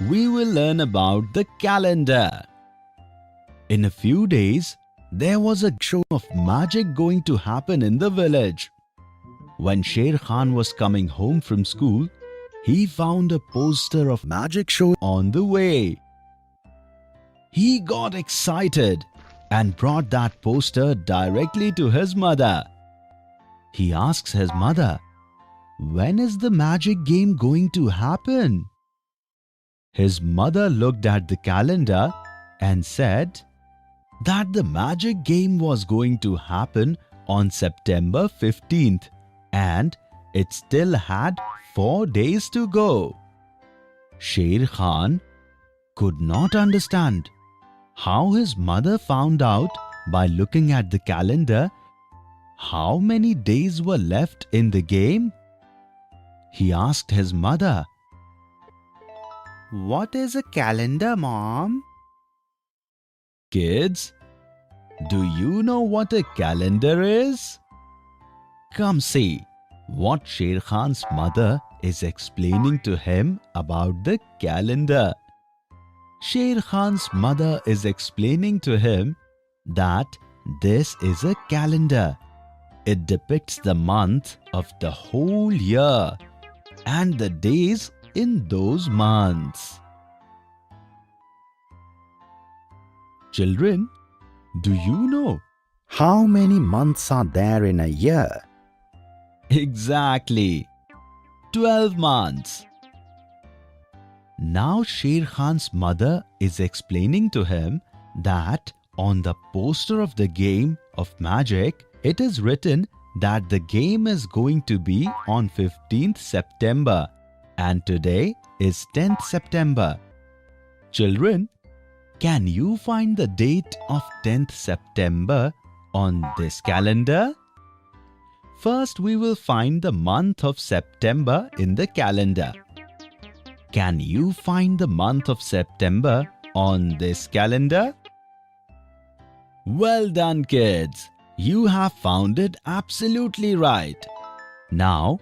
we will learn about the calendar. In a few days, there was a show of magic going to happen in the village. When Sher Khan was coming home from school, he found a poster of magic show on the way. He got excited and brought that poster directly to his mother. He asks his mother, "When is the magic game going to happen?" His mother looked at the calendar and said that the magic game was going to happen on September 15th and it still had 4 days to go. Sher Khan could not understand how his mother found out by looking at the calendar how many days were left in the game. He asked his mother, "What is a calendar, Mom?" Kids, do you know what a calendar is? Come see what Sher Khan's mother is explaining to him about the calendar. Sher Khan's mother is explaining to him that this is a calendar. It depicts the month of the whole year and the days in those months. Children, do you know How many months are there in a year? Exactly, 12 months. Now Sher Khan's mother is explaining to him that on the poster of the game of magic, it is written that the game is going to be on 15th September and today is 10th September. Children, can you find the date of 10th September on this calendar? First, we will find the month of September in the calendar. Can you find the month of September on this calendar? Well done, kids. You have found it absolutely right. Now,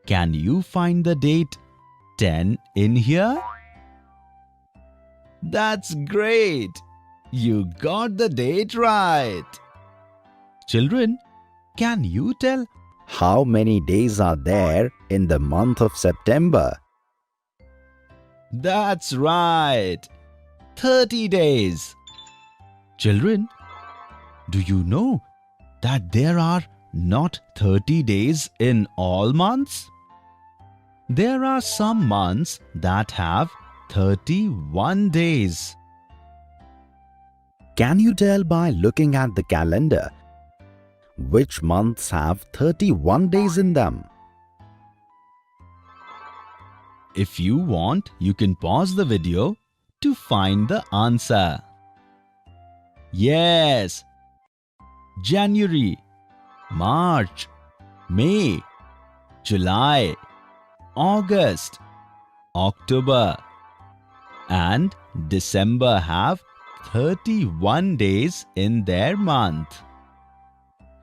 can you find the date 10 in here? That's great. You got the date right. Children, can you tell How many days are there in the month of September? That's right. 30 days. Children, do you know that there are not 30 days in all months? There are some months that have 31 days. Can you tell by looking at the calendar which months have 31 days in them? If you want, you can pause the video to find the answer. Yes, January, March, May, July, August, October, and December have 31 days in their month.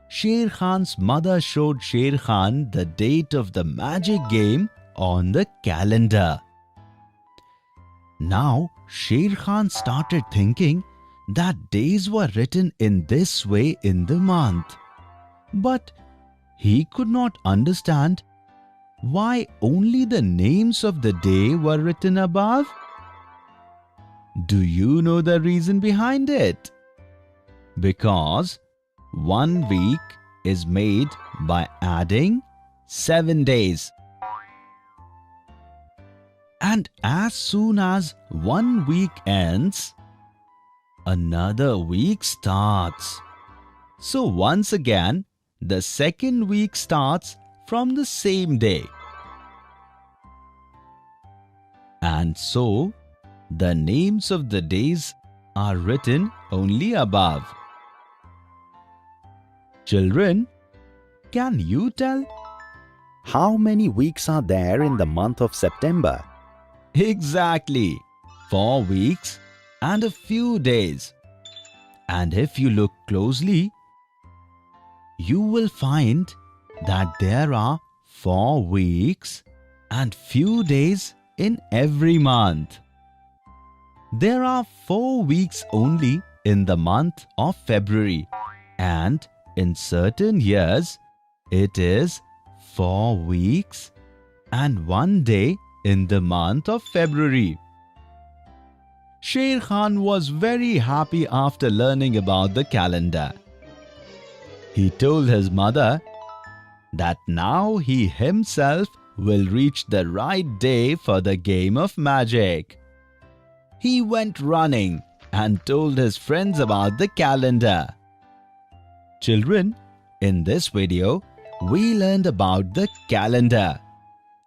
Sher Khan's mother showed Sher Khan the date of the magic game on the calendar. Now, Sher Khan started thinking that days were written in this way in the month. But he could not understand why only the names of the day were written above. Do you know the reason behind it? Because 1 week is made by adding 7 days. And as soon as 1 week ends, another week starts. So once again, the second week starts from the same day. And so, the names of the days are written only above. Children, can you tell How many weeks are there in the month of September? Exactly, 4 weeks and a few days. And if you look closely, you will find that there are 4 weeks and few days in every month. There are 4 weeks only in the month of February, and in certain years it is 4 weeks and 1 day in the month of February. Sher Khan was very happy after learning about the calendar. He told his mother that now he himself will reach the right day for the game of magic. He went running and told his friends about the calendar. Children, in this video, we learned about the calendar.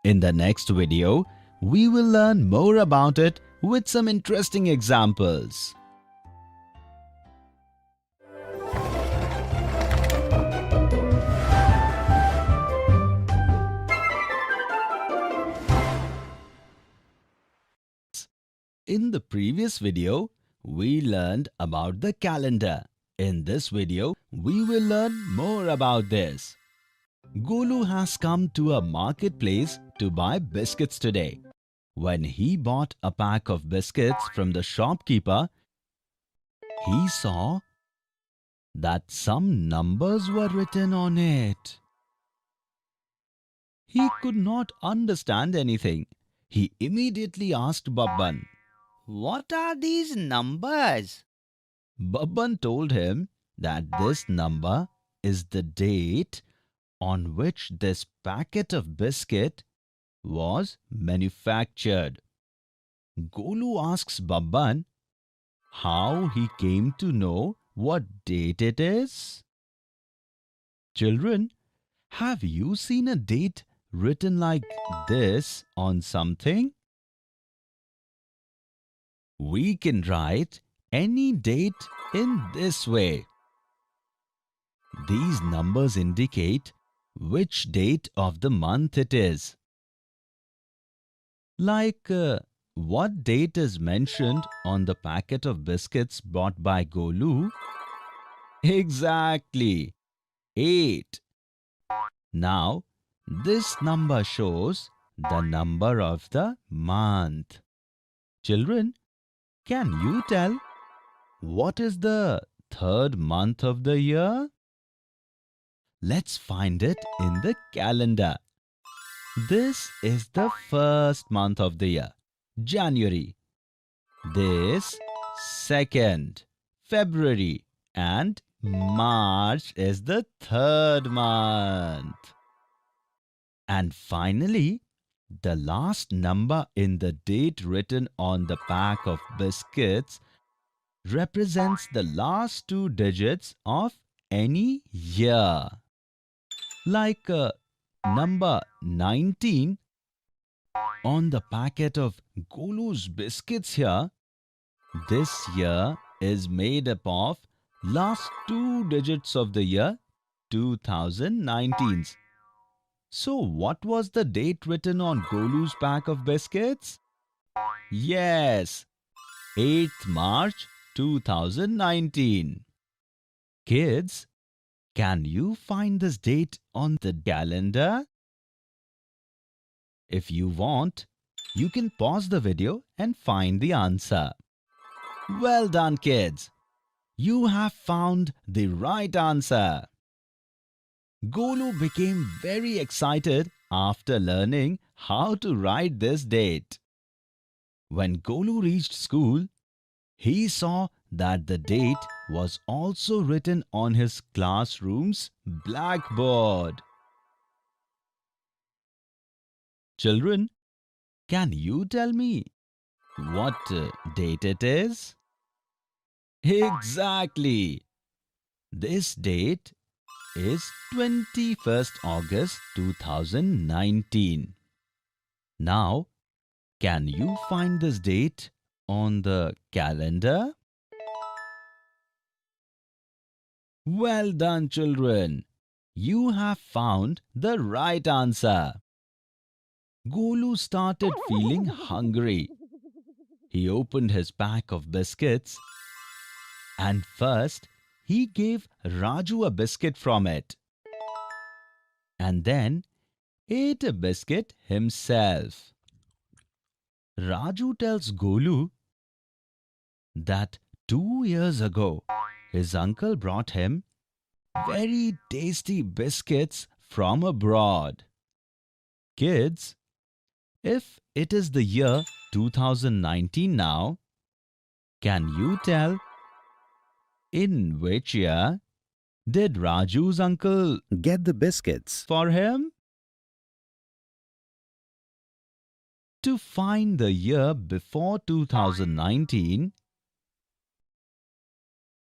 In the next video, we will learn more about it with some interesting examples. In the previous video, we learned about the calendar. In this video, we will learn more about this. Golu has come to a marketplace to buy biscuits today. When he bought a pack of biscuits from the shopkeeper, he saw that some numbers were written on it. He could not understand anything. He immediately asked Babban, What are these numbers? Babban told him that this number is the date on which this packet of biscuit was manufactured. Golu asks Babban how he came to know what date it is. Children, have you seen a date written like this on something? We can write any date in this way. These numbers indicate which date of the month it is. Like what date is mentioned on the packet of biscuits bought by Golu? Exactly, 8. Now, this number shows the number of the month. Children, can you tell what is the third month of the year? Let's find it in the calendar. This is the first month of the year, January. This second, February, and March is the third month. And finally, the last number in the date written on the pack of biscuits represents the last 2 digits of any year. Like number 19 on the packet of Golu's biscuits here, this year is made up of last 2 digits of the year 2019. So what was the date written on Golu's pack of biscuits? Yes, 8th March 2019. Kids, can you find this date on the calendar? If you want, you can pause the video and find the answer. Well done, kids. You have found the right answer. Golu became very excited after learning how to write this date. When Golu reached school, he saw that the date was also written on his classroom's blackboard. Children, can you tell me what date it is? Exactly. This date is 21st August 2019. Now, can you find this date on the calendar? Well done, children. You have found the right answer. Golu started feeling hungry. He opened his pack of biscuits and first he gave Raju a biscuit from it and then ate a biscuit himself. Raju tells Golu, that 2 years ago his uncle brought him very tasty biscuits from abroad. Kids, if it is the year 2019 now, can you tell in which year did Raju's uncle Get the biscuits. for him? To find the year before 2019,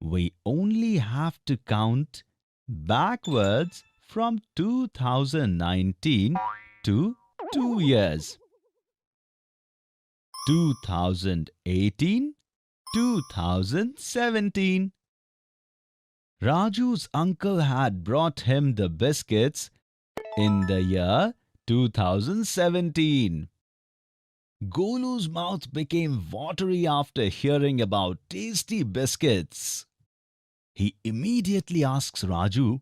we only have to count backwards from 2019 to 2 years. 2018, 2017. Raju's uncle had brought him the biscuits in the year 2017. Golu's mouth became watery after hearing about tasty biscuits. He immediately asks Raju,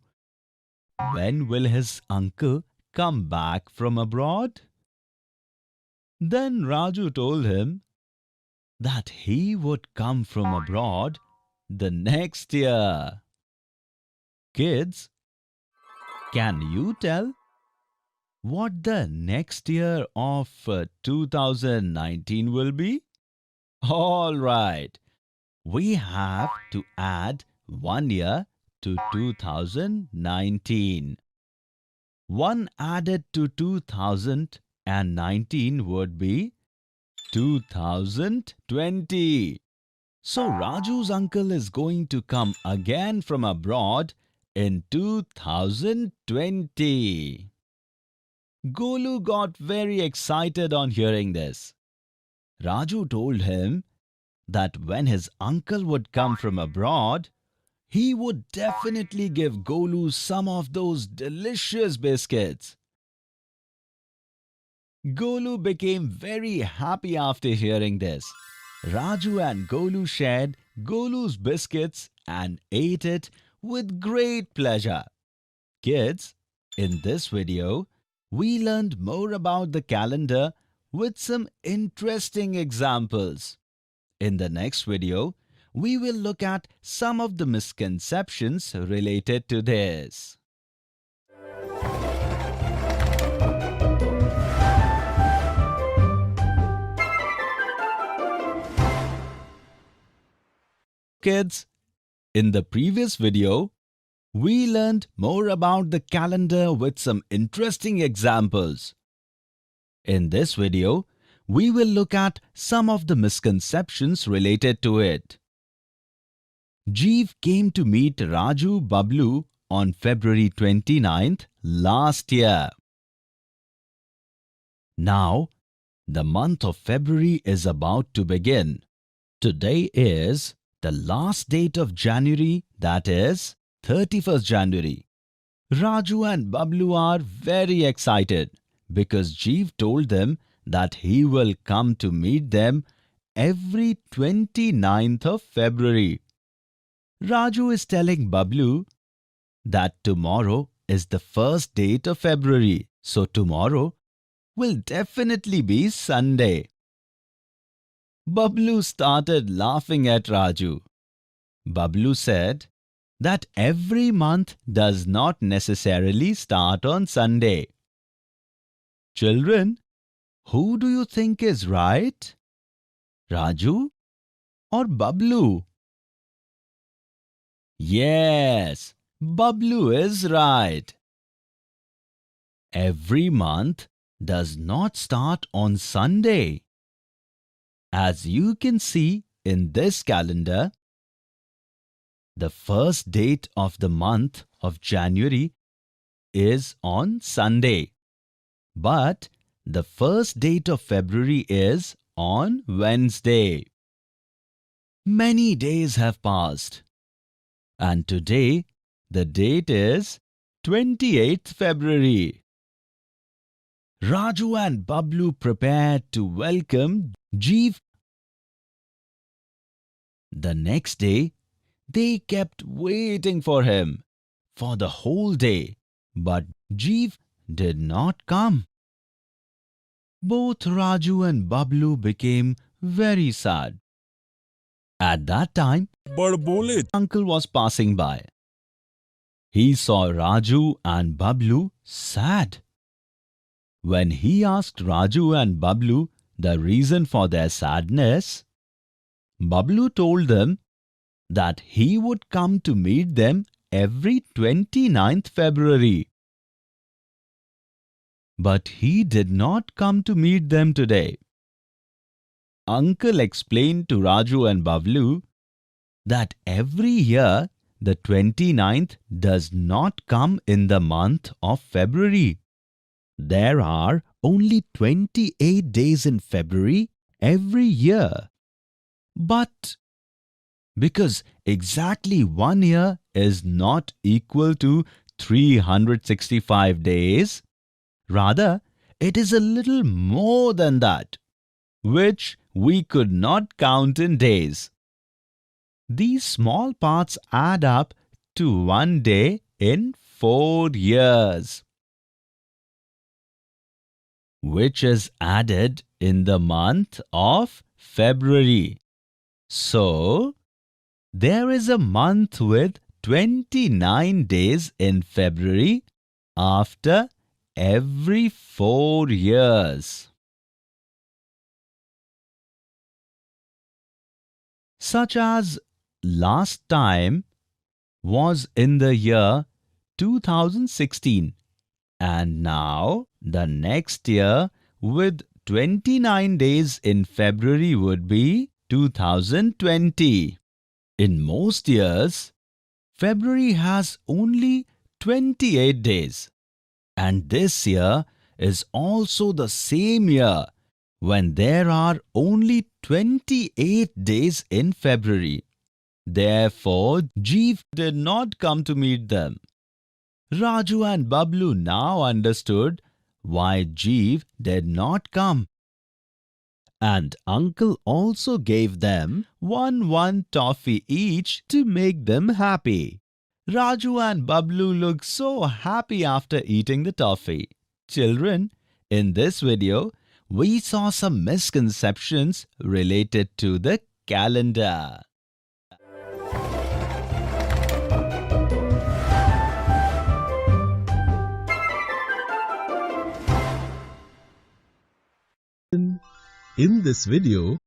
when will his uncle come back from abroad? Then Raju told him that he would come from abroad the next year. Kids, can you tell what the next year of 2019 will be? All right, we have to add 1 year to 2019. 1 added to 2019 would be 2020. So Raju's uncle is going to come again from abroad in 2020. Golu got very excited on hearing this. Raju told him that when his uncle would come from abroad, he would definitely give Golu some of those delicious biscuits. Golu became very happy after hearing this. Raju and Golu shared Golu's biscuits and ate it with great pleasure. Kids, in this video, we learned more about the calendar with some interesting examples. In the next video, we will look at some of the misconceptions related to this. Kids, in the previous video, we learned more about the calendar with some interesting examples. In this video, we will look at some of the misconceptions related to it. Jeev came to meet Raju Bablu on February 29th last year. Now, the month of February is about to begin. Today is the last date of January, that is 31st January. Raju and Bablu are very excited because Jeev told them that he will come to meet them every 29th of February. Raju is telling Bablu that tomorrow is the first date of February, so tomorrow will definitely be Sunday. Bablu started laughing at Raju. Bablu said that every month does not necessarily start on Sunday. Children, who do you think is right? Raju or Bablu? Yes, Bablu is right. Every month does not start on Sunday. As you can see in this calendar, the first date of the month of January is on Sunday, but the first date of February is on Wednesday. Many days have passed, and today the date is 28th February. Raju and Bablu prepared to welcome Jeev. The next day, they kept waiting for him for the whole day, but Jeev did not come. Both Raju and Bablu became very sad. At that time, बड़बोले uncle was passing by. He saw Raju and Bablu sad. When he asked Raju and Bablu the reason for their sadness, Bablu told them that he would come to meet them every 29th February. But he did not come to meet them today. Uncle explained to Raju and Bablu that every year the 29th does not come in the month of February. There are only 28 days in February every year. But because exactly 1 year is not equal to 365 days, rather it is a little more than that, which we could not count in days. These small parts add up to 1 day in 4 years, which is added in the month of February. So, there is a month with 29 days in February after every 4 years. Such as last time was in the year 2016, and now the next year with 29 days in February would be 2020. In most years, February has only 28 days, and this year is also the same year when there are only 28 days in February. Therefore, Jeev did not come to meet them. Raju and Bablu now understood why Jeev did not come. And uncle also gave them one toffee each to make them happy. Raju and Bablu looked so happy after eating the toffee. Children, in this video, we saw some misconceptions related to the calendar. In this video,